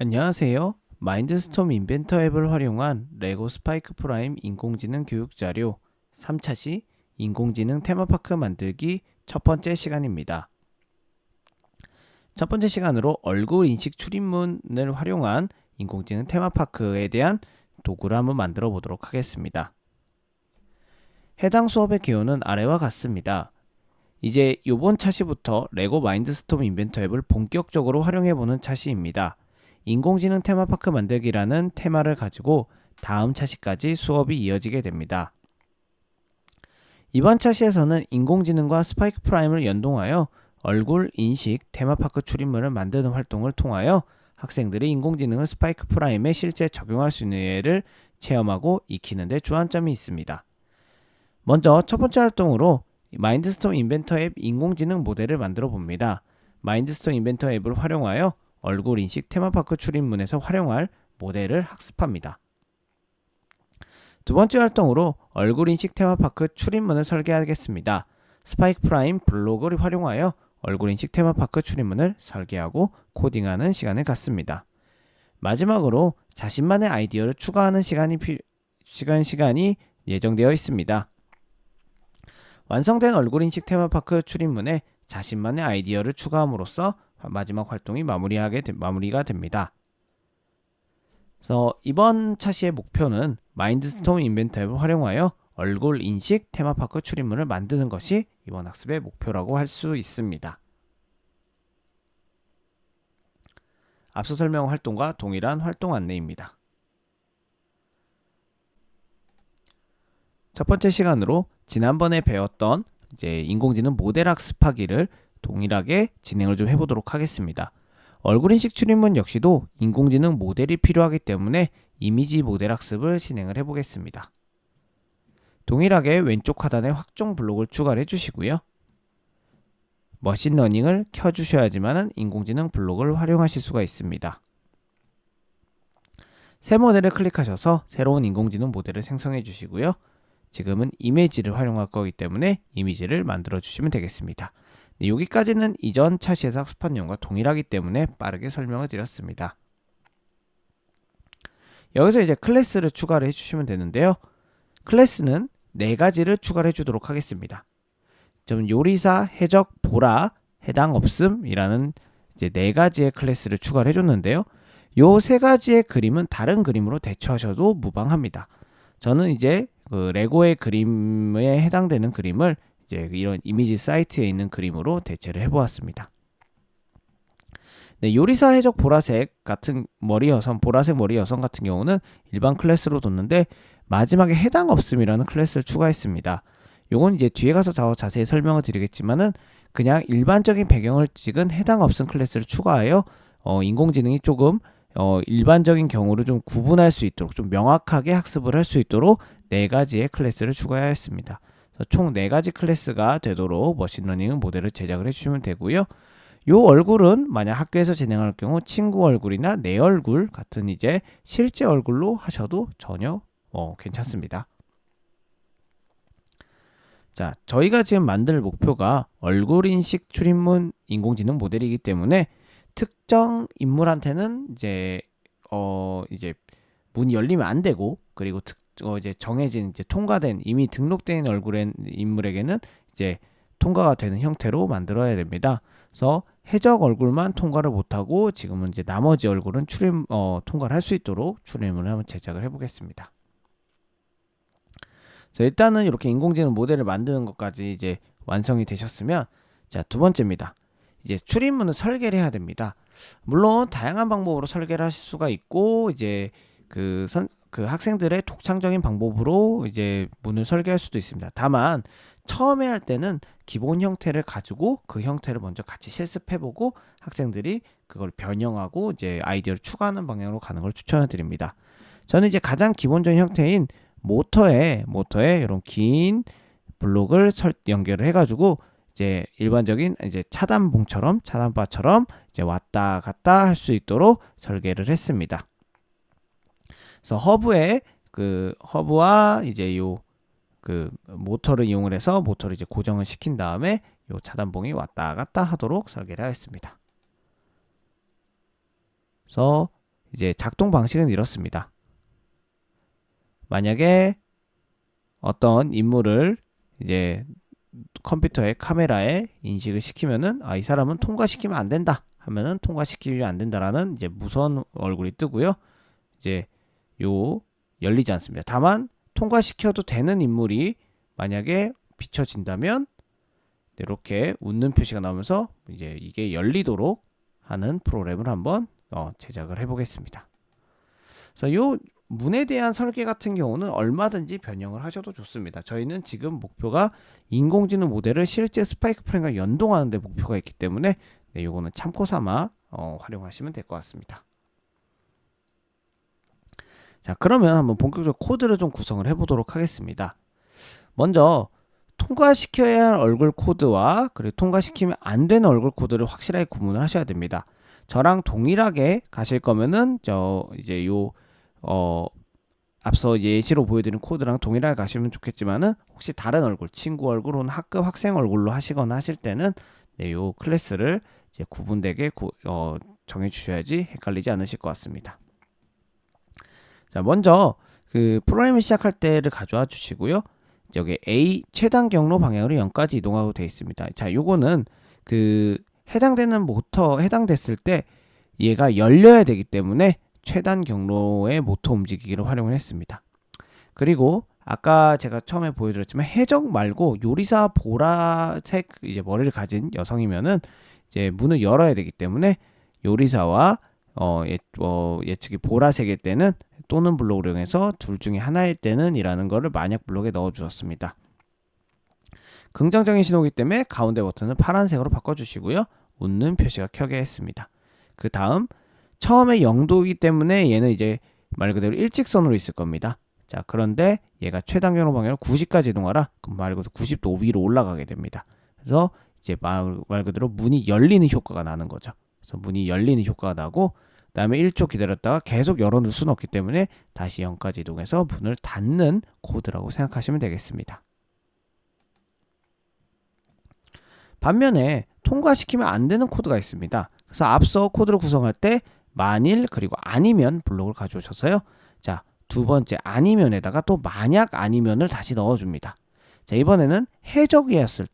안녕하세요. 마인드스톰 인벤터 앱을 활용한 레고 스파이크 프라임 인공지능 교육 자료 3차 시 인공지능 테마파크 만들기 첫 번째 시간입니다. 첫 번째 시간으로 얼굴 인식 출입문을 활용한 인공지능 테마파크에 대한 도구를 한번 만들어 보도록 하겠습니다. 해당 수업의 기호는 아래와 같습니다. 이제 이번 차시부터 레고 마인드스톰 인벤터 앱을 본격적으로 활용해보는 차시입니다. 인공지능 테마파크 만들기라는 테마를 가지고 다음 차시까지 수업이 이어지게 됩니다. 이번 차시에서는 인공지능과 스파이크 프라임을 연동하여 얼굴 인식 테마파크 출입문을 만드는 활동을 통하여 학생들이 인공지능을 스파이크 프라임에 실제 적용할 수 있는 예를 체험하고 익히는 데 주안점이 있습니다. 먼저 첫 번째 활동으로 마인드스톰 인벤터 앱 인공지능 모델을 만들어 봅니다. 마인드스톰 인벤터 앱을 활용하여 얼굴 인식 테마파크 출입문에서 활용할 모델을 학습합니다. 두 번째 활동으로 얼굴 인식 테마파크 출입문을 설계하겠습니다. 스파이크 프라임 블록을 활용하여 얼굴 인식 테마파크 출입문을 설계하고 코딩하는 시간을 갖습니다. 마지막으로 자신만의 아이디어를 추가하는 시간이 예정되어 있습니다. 완성된 얼굴 인식 테마파크 출입문에 자신만의 아이디어를 추가함으로써 마지막 활동이 마무리가 됩니다. 그래서 이번 차시의 목표는 마인드스톰 인벤터 앱을 활용하여 얼굴 인식 테마파크 출입문을 만드는 것이 이번 학습의 목표라고 할 수 있습니다. 앞서 설명한 활동과 동일한 활동 안내입니다. 첫 번째 시간으로 지난번에 배웠던 인공지능 모델 학습하기를 동일하게 진행을 좀 해보도록 하겠습니다. 얼굴 인식 출입문 역시도 인공지능 모델이 필요하기 때문에 이미지 모델 학습을 진행을 해보겠습니다. 동일하게 왼쪽 하단에 확정 블록을 추가를 해주시고요. 머신러닝을 켜주셔야지만 인공지능 블록을 활용하실 수가 있습니다. 새 모델을 클릭하셔서 새로운 인공지능 모델을 생성해 주시고요. 지금은 이미지를 활용할 거기 때문에 이미지를 만들어 주시면 되겠습니다. 네, 여기까지는 이전 차시에서 학습한 내용과 동일하기 때문에 빠르게 설명을 드렸습니다. 여기서 이제 클래스를 추가를 해주시면 되는데요. 클래스는 4가지를 추가를 해주도록 하겠습니다. 요리사, 해적, 보라, 해당 없음이라는 이제 4가지의 클래스를 추가를 해줬는데요. 요 3가지의 그림은 다른 그림으로 대처하셔도 무방합니다. 저는 이제 그 레고의 그림에 해당되는 그림을 이제 이런 이미지 사이트에 있는 그림으로 대체를 해보았습니다. 네, 요리사 해적 보라색 같은 보라색 머리 여성 같은 경우는 일반 클래스로 뒀는데 마지막에 해당 없음이라는 클래스를 추가했습니다. 요건 이제 뒤에 가서 더 자세히 설명을 드리겠지만은 그냥 일반적인 배경을 찍은 해당 없음 클래스를 추가하여 인공지능이 조금 일반적인 경우를 좀 구분할 수 있도록 좀 명확하게 학습을 할 수 있도록 4가지의 클래스를 추가하였습니다. 총 4가지 클래스가 되도록 머신러닝 모델을 제작을 해주시면 되고요. 요 얼굴은 만약 학교에서 진행할 경우 친구 얼굴이나 내 얼굴 같은 이제 실제 얼굴로 하셔도 전혀 괜찮습니다. 자, 저희가 지금 만들 목표가 얼굴 인식 출입문 인공지능 모델이기 때문에 특정 인물한테는 이제 문이 열리면 안 되고, 그리고 이제 정해진 통과된 이미 등록된 얼굴의 인물에게는 이제 통과가 되는 형태로 만들어야 됩니다. 그래서 해적 얼굴만 통과를 못하고 지금은 이제 나머지 얼굴은 통과를 할 수 있도록 출입문을 한번 제작을 해보겠습니다. 그래서 일단은 이렇게 인공지능 모델을 만드는 것까지 이제 완성이 되셨으면, 자, 두 번째입니다. 이제 출입문을 설계를 해야 됩니다. 물론 다양한 방법으로 설계를 하실 수가 있고, 이제 그 학생들의 독창적인 방법으로 이제 문을 설계할 수도 있습니다. 다만 처음에 할 때는 기본 형태를 가지고 그 형태를 먼저 같이 실습해보고 학생들이 그걸 변형하고 이제 아이디어를 추가하는 방향으로 가는 걸 추천을 드립니다. 저는 이제 가장 기본적인 형태인 모터에 이런 긴 블록을 연결을 해가지고 이제 일반적인 이제 차단바처럼 이제 왔다 갔다 할 수 있도록 설계를 했습니다. 그래서 허브와 이제 모터를 이용을 해서 모터를 이제 고정을 시킨 다음에 요 차단봉이 왔다 갔다 하도록 설계를 하였습니다. 그래서 이제 작동 방식은 이렇습니다. 만약에 어떤 인물을 이제 컴퓨터의 카메라에 인식을 시키면은 이 사람은 통과시키면 안 된다 하면은 통과시키면 안 된다라는 이제 무서운 얼굴이 뜨고요. 이제 요 열리지 않습니다. 다만 통과시켜도 되는 인물이 만약에 비춰진다면 이렇게 웃는 표시가 나오면서 이제 이게 열리도록 하는 프로그램을 한번 제작을 해보겠습니다. 그래서 요 문에 대한 설계 같은 경우는 얼마든지 변형을 하셔도 좋습니다. 저희는 지금 목표가 인공지능 모델을 실제 스파이크 프레임과 연동하는 데 목표가 있기 때문에 요거는 참고 삼아 활용하시면 될 것 같습니다. 자, 그러면 한번 본격적으로 코드를 좀 구성을 해보도록 하겠습니다. 먼저 통과시켜야 할 얼굴 코드와 그리고 통과시키면 안 되는 얼굴 코드를 확실하게 구분을 하셔야 됩니다. 저랑 동일하게 가실 거면은 이제 앞서 예시로 보여드린 코드랑 동일하게 가시면 좋겠지만은 혹시 다른 얼굴, 친구 얼굴 혹은 학급 학생 얼굴로 하시거나 하실 때는 요 클래스를 이제 구분되게 정해 주셔야지 헷갈리지 않으실 것 같습니다. 자, 먼저 그 프로그램을 시작할 때를 가져와 주시고요. 여기 A 최단 경로 방향으로 0까지 이동하고 되어 있습니다. 자, 요거는 그 해당되는 모터 해당됐을 때 얘가 열려야 되기 때문에 최단 경로의 모터 움직이기를 활용을 했습니다. 그리고 아까 제가 처음에 보여드렸지만 해적 말고 요리사 보라색 이제 머리를 가진 여성이면은 이제 문을 열어야 되기 때문에 요리사와 예측이 보라색일 때는 또는 블록을 이용해서 둘 중에 하나일 때는 이라는 거를 만약 블록에 넣어 주었습니다. 긍정적인 신호이기 때문에 가운데 버튼을 파란색으로 바꿔주시고요. 웃는 표시가 켜게 했습니다. 그 다음 처음에 0도이기 때문에 얘는 이제 말 그대로 일직선으로 있을 겁니다. 자, 그런데 얘가 최단 경로 방향으로 90까지 이동하라. 그럼 말 그대로 90도 위로 올라가게 됩니다. 그래서 이제 말 그대로 문이 열리는 효과가 나는 거죠. 그래서 문이 열리는 효과가 나고 그 다음에 1초 기다렸다가 계속 열어놓을 수는 없기 때문에 다시 0까지 이동해서 문을 닫는 코드라고 생각하시면 되겠습니다. 반면에 통과시키면 안 되는 코드가 있습니다. 그래서 앞서 코드를 구성할 때 만일 그리고 아니면 블록을 가져오셔서요. 자, 두 번째 아니면에다가 또 만약 아니면을 다시 넣어줍니다. 자, 이번에는 해적이었을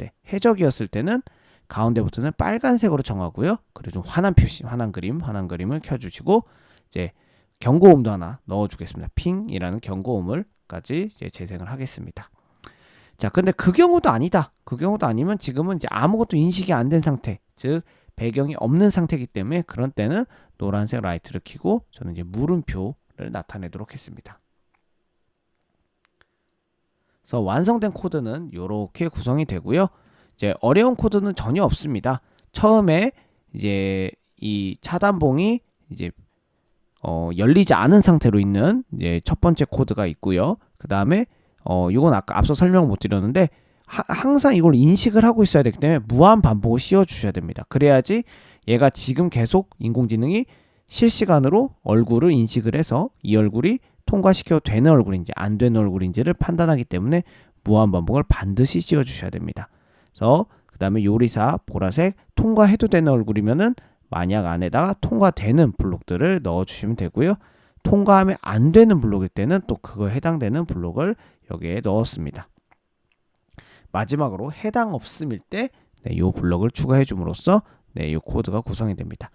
때는 가운데 버튼을 빨간색으로 정하고요. 그리고 좀 환한 표시, 환한 그림을 켜주시고 이제 경고음도 하나 넣어주겠습니다. 핑이라는 경고음을까지 이제 재생을 하겠습니다. 자, 근데 그 경우도 아니다. 그 경우도 아니면 지금은 이제 아무것도 인식이 안 된 상태, 즉 배경이 없는 상태이기 때문에 그런 때는 노란색 라이트를 켜고 저는 이제 물음표를 나타내도록 했습니다. 그래서 완성된 코드는 이렇게 구성이 되고요. 이제 어려운 코드는 전혀 없습니다. 처음에 이제 이 차단봉이 이제 열리지 않은 상태로 있는 이제 첫 번째 코드가 있고요. 그 다음에 이건 아까 앞서 설명 못 드렸는데 항상 이걸 인식을 하고 있어야 되기 때문에 무한 반복을 씌워 주셔야 됩니다. 그래야지 얘가 지금 계속 인공지능이 실시간으로 얼굴을 인식을 해서 이 얼굴이 통과시켜도 되는 얼굴인지 안 되는 얼굴인지를 판단하기 때문에 무한 반복을 반드시 씌워 주셔야 됩니다. 그래서 그 다음에 요리사 보라색 통과해도 되는 얼굴이면은 만약 안에다가 통과되는 블록들을 넣어 주시면 되고요. 통과하면 안 되는 블록일 때는 또 그거에 해당되는 블록을 여기에 넣었습니다. 마지막으로 해당 없음일 때 이 블록을 추가해 줌으로써 이 코드가 구성이 됩니다.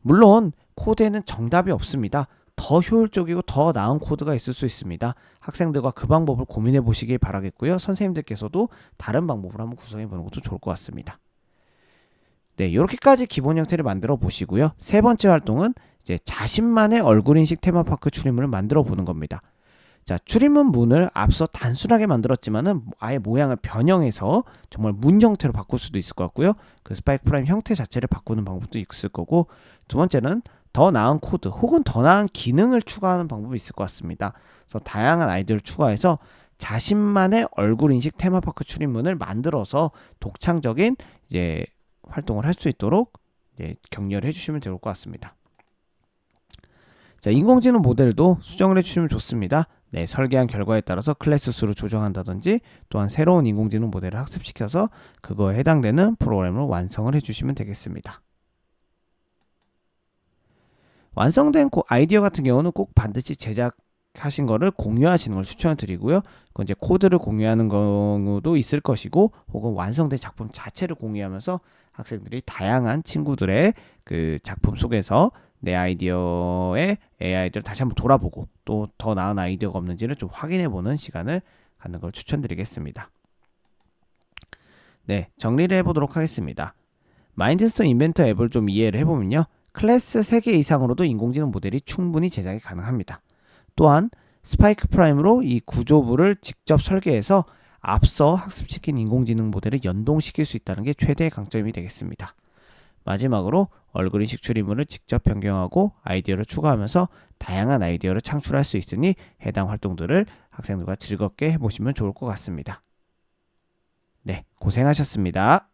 물론 코드에는 정답이 없습니다. 더 효율적이고 더 나은 코드가 있을 수 있습니다. 학생들과 그 방법을 고민해 보시길 바라겠고요. 선생님들께서도 다른 방법을 한번 구성해 보는 것도 좋을 것 같습니다. 네, 이렇게까지 기본 형태를 만들어 보시고요. 세 번째 활동은 이제 자신만의 얼굴 인식 테마파크 출입문을 만들어 보는 겁니다. 자, 출입문 문을 앞서 단순하게 만들었지만은 아예 모양을 변형해서 정말 문 형태로 바꿀 수도 있을 것 같고요. 그 스파이크 프라임 형태 자체를 바꾸는 방법도 있을 거고, 두 번째는 더 나은 코드 혹은 더 나은 기능을 추가하는 방법이 있을 것 같습니다. 그래서 다양한 아이디어를 추가해서 자신만의 얼굴 인식 테마파크 출입문을 만들어서 독창적인 이제 활동을 할 수 있도록 이제 격려를 해주시면 좋을 것 같습니다. 자, 인공지능 모델도 수정을 해주시면 좋습니다. 네, 설계한 결과에 따라서 클래스 수를 조정한다든지 또한 새로운 인공지능 모델을 학습시켜서 그거에 해당되는 프로그램을 완성을 해주시면 되겠습니다. 완성된 아이디어 같은 경우는 꼭 반드시 제작하신 거를 공유하시는 걸 추천을 드리고요. 그건 이제 코드를 공유하는 경우도 있을 것이고, 혹은 완성된 작품 자체를 공유하면서 학생들이 다양한 친구들의 그 작품 속에서 내 아이디어의 AI들을 다시 한번 돌아보고 또 더 나은 아이디어가 없는지를 좀 확인해보는 시간을 갖는 걸 추천드리겠습니다. 네, 정리를 해보도록 하겠습니다. 마인드스톤 인벤터 앱을 좀 이해를 해보면요. 클래스 3개 이상으로도 인공지능 모델이 충분히 제작이 가능합니다. 또한 스파이크 프라임으로 이 구조부를 직접 설계해서 앞서 학습시킨 인공지능 모델을 연동시킬 수 있다는 게 최대의 강점이 되겠습니다. 마지막으로 얼굴 인식 추리물을 직접 변경하고 아이디어를 추가하면서 다양한 아이디어를 창출할 수 있으니 해당 활동들을 학생들과 즐겁게 해보시면 좋을 것 같습니다. 네, 고생하셨습니다.